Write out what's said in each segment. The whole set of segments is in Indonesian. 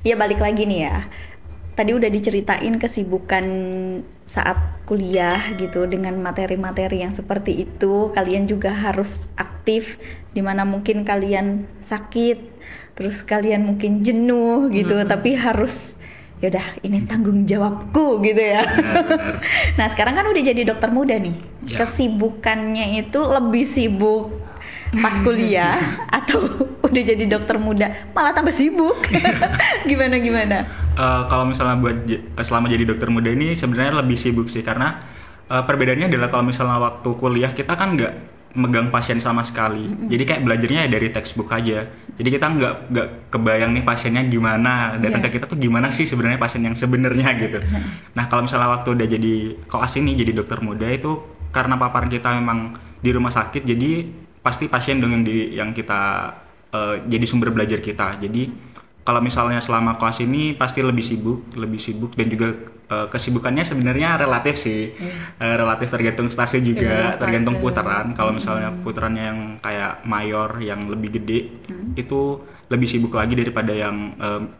Ya balik lagi nih ya. Tadi udah diceritain kesibukan saat kuliah gitu dengan materi-materi yang seperti itu. Kalian juga harus aktif dimana mungkin kalian sakit, terus kalian mungkin jenuh gitu, tapi harus yaudah ini tanggung jawabku gitu ya. Benar. Nah sekarang kan udah jadi dokter muda nih. Ya. Kesibukannya itu lebih sibuk pas kuliah atau udah jadi dokter muda malah tambah sibuk? Gimana? Kalau misalnya selama jadi dokter muda ini sebenarnya lebih sibuk sih, karena perbedaannya adalah kalau misalnya waktu kuliah kita kan nggak megang pasien sama sekali. Jadi kayak belajarnya ya dari textbook aja. Jadi kita nggak kebayang nih pasiennya gimana, datang ke kita tuh gimana sih sebenarnya pasien yang sebenarnya gitu. Nah kalau misalnya waktu udah jadi koas ini jadi dokter muda itu karena paparan kita memang di rumah sakit, jadi pasti pasien dong yang kita jadi sumber belajar kita. Jadi kalau misalnya selama koas ini pasti lebih sibuk dan juga kesibukannya sebenarnya relatif sih. Relatif tergantung stase juga, tergantung putaran. Kalau misalnya putarannya yang kayak mayor yang lebih gede itu lebih sibuk lagi daripada yang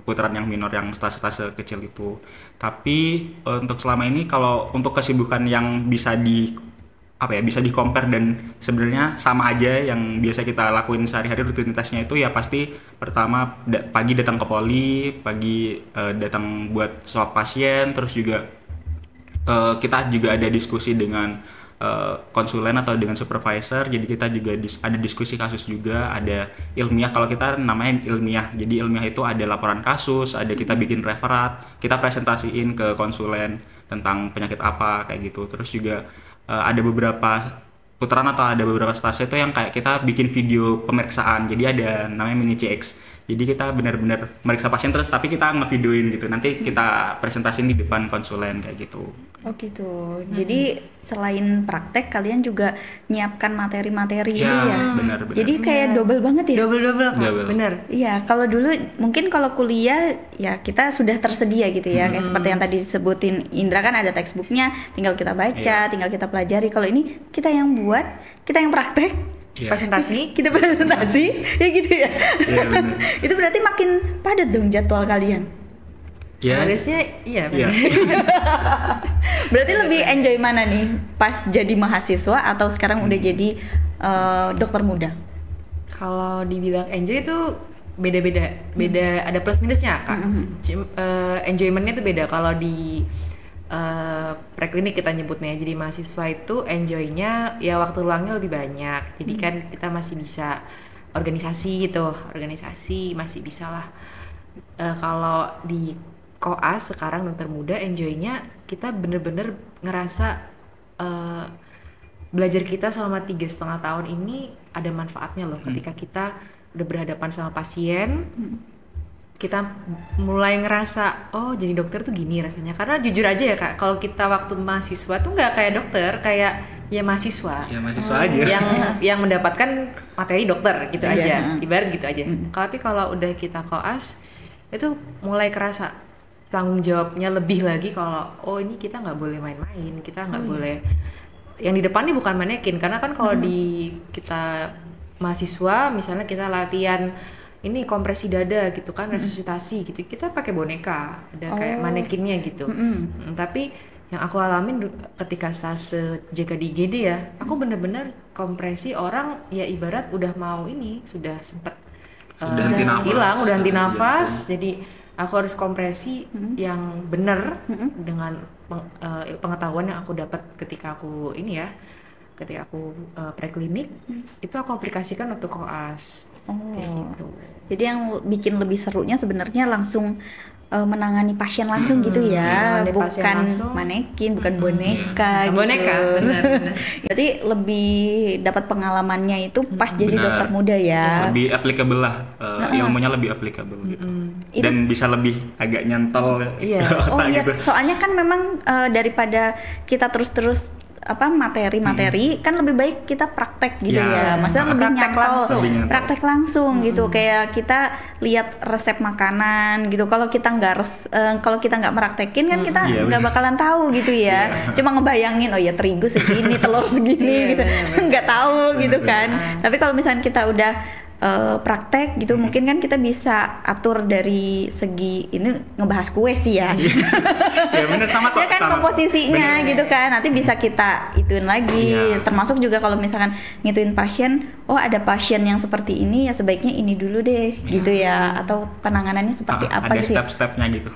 putaran yang minor yang stase-stase kecil itu. Tapi untuk selama ini kalau untuk kesibukan yang bisa bisa di-compare dan sebenarnya sama aja yang biasa kita lakuin sehari-hari rutinitasnya itu ya pasti pertama pagi datang ke poli, pagi datang buat swab pasien, terus juga kita juga ada diskusi dengan konsulen atau dengan supervisor, jadi kita juga ada diskusi kasus juga, ada ilmiah, kalau kita namanya ilmiah, jadi ilmiah itu ada laporan kasus, ada kita bikin referat, kita presentasiin ke konsulen tentang penyakit apa kayak gitu, terus juga ada beberapa putaran atau ada beberapa stase itu yang kayak kita bikin video pemeriksaan, jadi ada namanya mini CX, jadi kita benar-benar meriksa pasien terus tapi kita ngevideoin gitu, nanti kita presentasiin di depan konsulen kayak gitu. Oh gitu. Jadi selain praktek kalian juga nyiapkan materi-materi itu ya. Benar. Jadi kayak double banget ya. Double. Bener. Iya, kalau dulu mungkin kalau kuliah ya kita sudah tersedia gitu ya. Kayak seperti yang tadi disebutin Indra kan ada textbooknya, tinggal kita baca, tinggal kita pelajari. Kalau ini kita yang buat, kita yang praktek. Presentasi. Kita presentasi, ya gitu ya. Iya benar. Itu berarti makin padat dong jadwal kalian. Ya. Harusnya iya. Berarti lebih enjoy mana nih? Pas jadi mahasiswa atau sekarang udah jadi dokter muda? Kalau dibilang enjoy itu beda-beda, ada plus minusnya Kak. Enjoymentnya tuh beda. Kalau di preklinik kita nyebutnya, jadi mahasiswa itu enjoynya ya waktu luangnya lebih banyak. Jadi kan kita masih bisa organisasi masih bisa lah. Kalau di koas sekarang dokter muda enjoynya kita bener-bener ngerasa belajar kita selama 3,5 tahun ini ada manfaatnya loh. Ketika kita udah berhadapan sama pasien, kita mulai ngerasa oh jadi dokter tuh gini rasanya. Karena jujur aja ya Kak, kalau kita waktu mahasiswa tuh nggak kayak dokter, kayak ya mahasiswa aja yang mendapatkan materi dokter gitu aja, ibarat gitu aja. Tapi kalau udah kita koas itu mulai kerasa tanggung jawabnya lebih lagi, kalau oh ini kita nggak boleh main-main, kita nggak boleh yang di depan ini bukan manekin, karena kan kalau di kita mahasiswa misalnya kita latihan ini kompresi dada gitu kan, resusitasi gitu, kita pakai boneka, ada kayak manekinnya gitu. Tapi yang aku alamin ketika stase jaga di IGD ya, aku bener-bener kompresi orang ya ibarat udah mau ini, sudah sempet hilang, udah henti nafas, jadi aku harus kompresi yang benar dengan pengetahuan yang aku dapat ketika aku preklinik, itu aku aplikasikan untuk koas. Kayak gitu. Jadi yang bikin lebih serunya sebenarnya langsung menangani pasien langsung gitu ya, bukan manekin, bukan boneka gitu. Boneka, benar. Jadi lebih dapat pengalamannya itu pas jadi dokter muda ya. Lebih applicable lah, ilmunya lebih applicable gitu. Dan bisa lebih agak nyantol gitu. Soalnya kan memang daripada kita terus-terus materi kan lebih baik kita praktek gitu ya. Maksudnya lebih nyantol, praktek langsung gitu. Kayak kita lihat resep makanan gitu. Kalau kita nggak meraktekin kan kita nggak bakalan tahu gitu ya. Cuma ngebayangin oh ya terigu segini, telur segini gitu. Nggak tahu gitu kan. Tapi kalau misalnya kita udah praktek gitu, mungkin kan kita bisa atur dari segi ini ngebahas kue sih ya. Ya bener, sama kok. Ya kan komposisinya gitu kan, nanti bisa kita ituin lagi. Termasuk juga kalau misalkan ngituin pasien, oh ada pasien yang seperti ini ya sebaiknya ini dulu deh gitu ya, atau penanganannya seperti apa ada gitu. Ada step-stepnya gitu.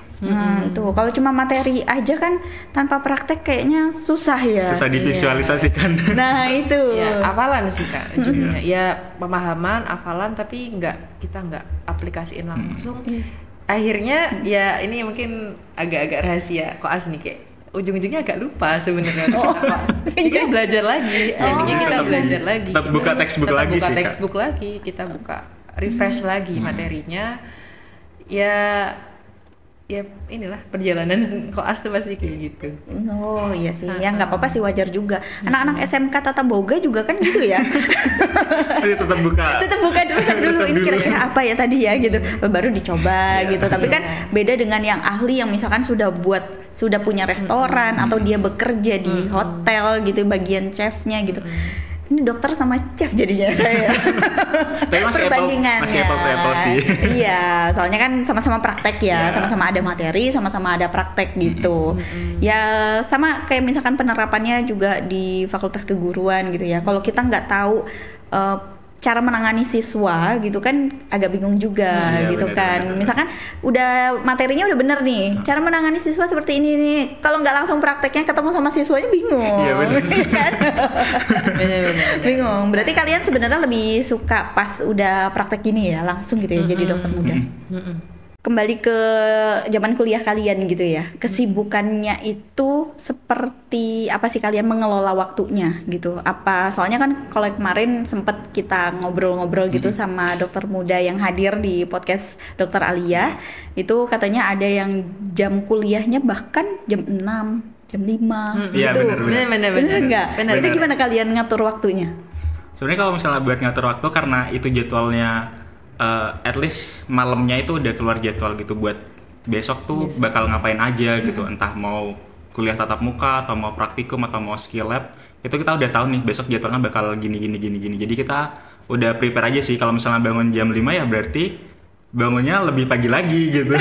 Tuh kalau cuma materi aja kan tanpa praktek kayaknya susah ya. Susah divisualisasikan. Nah itu. Ya, hafalan sih Kak ujungnya. Ya pemahaman, hafalan, tapi kita nggak aplikasiin langsung. Akhirnya ya ini mungkin agak-agak rahasia koas nih, kayak ujung-ujungnya agak lupa sebenarnya. Kita belajar lagi. Endingnya kita belajar lagi. Tetap buka textbook lagi buka sih, textbook lagi, kita buka refresh lagi materinya. Ya inilah perjalanan koas tuh pasti kayak gitu. Oh iya sih, ya nggak apa-apa sih, wajar juga. Anak-anak SMK Tata Boga juga kan gitu ya. Tetap buka dulu ini kira-kira apa ya tadi ya gitu, baru dicoba gitu. Tapi kan beda dengan yang ahli yang misalkan sudah punya restoran atau dia bekerja di hotel gitu, bagian chefnya gitu. Ini dokter sama chef jadinya saya. Tapi masih apple sih. Iya, soalnya kan sama-sama praktek ya, sama-sama ada materi, sama-sama ada praktek gitu. Ya sama kayak misalkan penerapannya juga di Fakultas Keguruan gitu ya. Kalau kita nggak tahu cara menangani siswa gitu kan agak bingung juga gitu kan. Misalkan udah materinya udah bener nih, cara menangani siswa seperti ini nih. Kalau nggak langsung prakteknya ketemu sama siswanya bingung. Iya benar. Kan? Bener. Bingung. Berarti kalian sebenarnya lebih suka pas udah praktek gini ya, langsung gitu ya jadi dokter muda. Kembali ke zaman kuliah kalian gitu ya, kesibukannya itu seperti apa sih kalian mengelola waktunya gitu? Apa soalnya kan kalau kemarin sempet kita ngobrol-ngobrol gitu sama dokter muda yang hadir di podcast Dokter Alia, itu katanya ada yang jam kuliahnya bahkan jam 6, jam 5 Iya, gitu. Bener Bener. Berarti gimana kalian ngatur waktunya? Sebenarnya kalau misalnya buat ngatur waktu, karena itu jadwalnya at least malamnya itu udah keluar jadwal gitu buat besok tuh bakal ngapain aja gitu, entah mau kuliah tatap muka atau mau praktikum atau mau skill lab, itu kita udah tahu nih besok jadwalnya bakal gini. Jadi kita udah prepare aja sih. Kalau misalnya bangun jam 5 ya berarti bangunnya lebih pagi lagi gitu.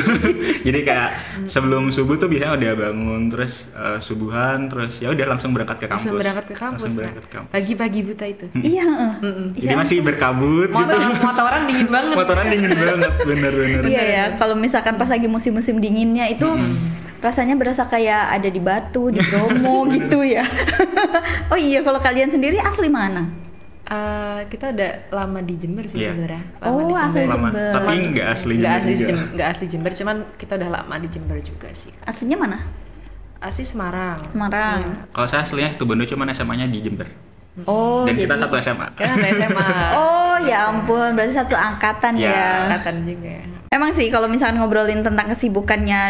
Jadi kayak sebelum subuh tuh biasanya udah bangun, terus subuhan, terus ya udah langsung berangkat ke kampus. Pagi-pagi buta itu. Iya. Jadi masih berkabut gitu. Motoran dingin banget. Bener. Iya ya, kalau misalkan pas lagi musim-musim dinginnya itu rasanya berasa kayak ada di Batu, di Bromo gitu ya. Oh iya, kalau kalian sendiri asli mana? Kita udah lama di Jember sih sebenarnya. Asli Jember. Tapi nggak asli Jember, cuman kita udah lama di Jember juga sih. Aslinya mana? Asli Semarang. Ya. Kalau saya aslinya Situbondo, cuman SMA-nya di Jember. Oh, dan jadi kita satu SMA. Oh ya ampun, berarti satu angkatan ya. Angkatan juga. Emang sih kalau misalkan ngobrolin tentang kesibukannya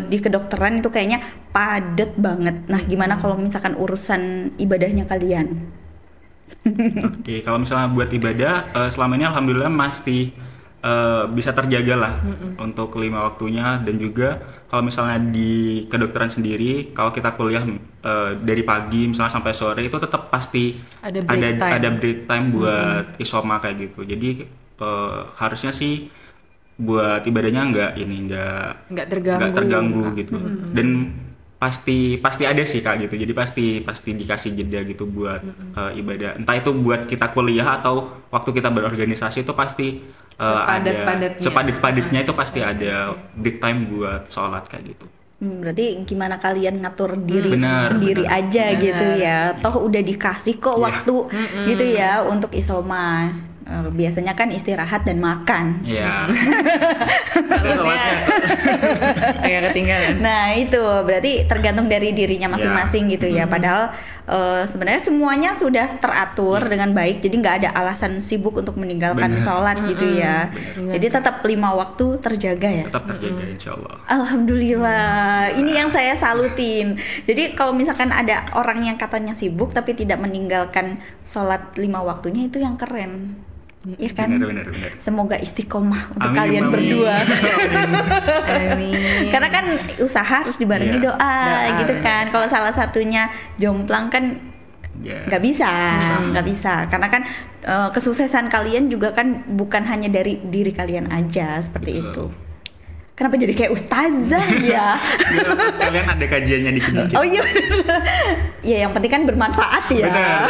di kedokteran itu kayaknya padat banget. Nah, gimana kalau misalkan urusan ibadahnya kalian? Oke, kalau misalnya buat ibadah, selama ini alhamdulillah masih bisa terjaga lah untuk 5 waktunya. Dan juga kalau misalnya di kedokteran sendiri, kalau kita kuliah dari pagi misalnya sampai sore, itu tetap pasti ada break time buat isoma kayak gitu. Jadi harusnya sih buat ibadahnya nggak terganggu gitu. Dan pasti ada sih Kak gitu. Jadi pasti dikasih jeda gitu buat ibadah. Entah itu buat kita kuliah atau waktu kita berorganisasi, itu pasti sepadat-padatnya itu pasti ada break time buat sholat kayak gitu. Berarti gimana kalian ngatur diri sendiri aja gitu ya. Toh udah dikasih kok waktu gitu ya untuk isoma. Biasanya kan istirahat dan makan. Iya. Agak ketinggalan. Nah itu berarti tergantung dari dirinya masing-masing gitu ya. Padahal sebenarnya semuanya sudah teratur dengan baik. Jadi nggak ada alasan sibuk untuk meninggalkan sholat gitu ya. Jadi tetap 5 waktu terjaga ya. Tetap terjaga insya Allah. Alhamdulillah. Ini yang saya salutin. Jadi kalau misalkan ada orang yang katanya sibuk tapi tidak meninggalkan sholat 5 waktunya, itu yang keren. Ya kan? Benar. Semoga istiqomah untuk kalian berdua. Amin. Karena kan usaha harus dibarengi doa gitu kan. Kalau salah satunya jomplang kan Ya. Nggak bisa. Karena kan kesuksesan kalian juga kan bukan hanya dari diri kalian aja seperti itu. Kenapa jadi kayak ustazah ya? Biar sekalian ada kajiannya dikit-dikit. Oh iya. Ya yang penting kan bermanfaat ya. Benar.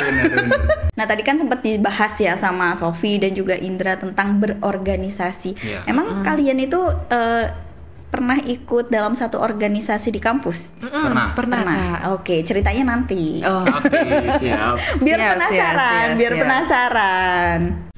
Nah tadi kan sempat dibahas ya sama Sofi dan juga Indra tentang berorganisasi. Yeah. Emang kalian itu pernah ikut dalam satu organisasi di kampus? Pernah. Oke, ceritanya nanti. Oh. Oke, siap. Biar penasaran.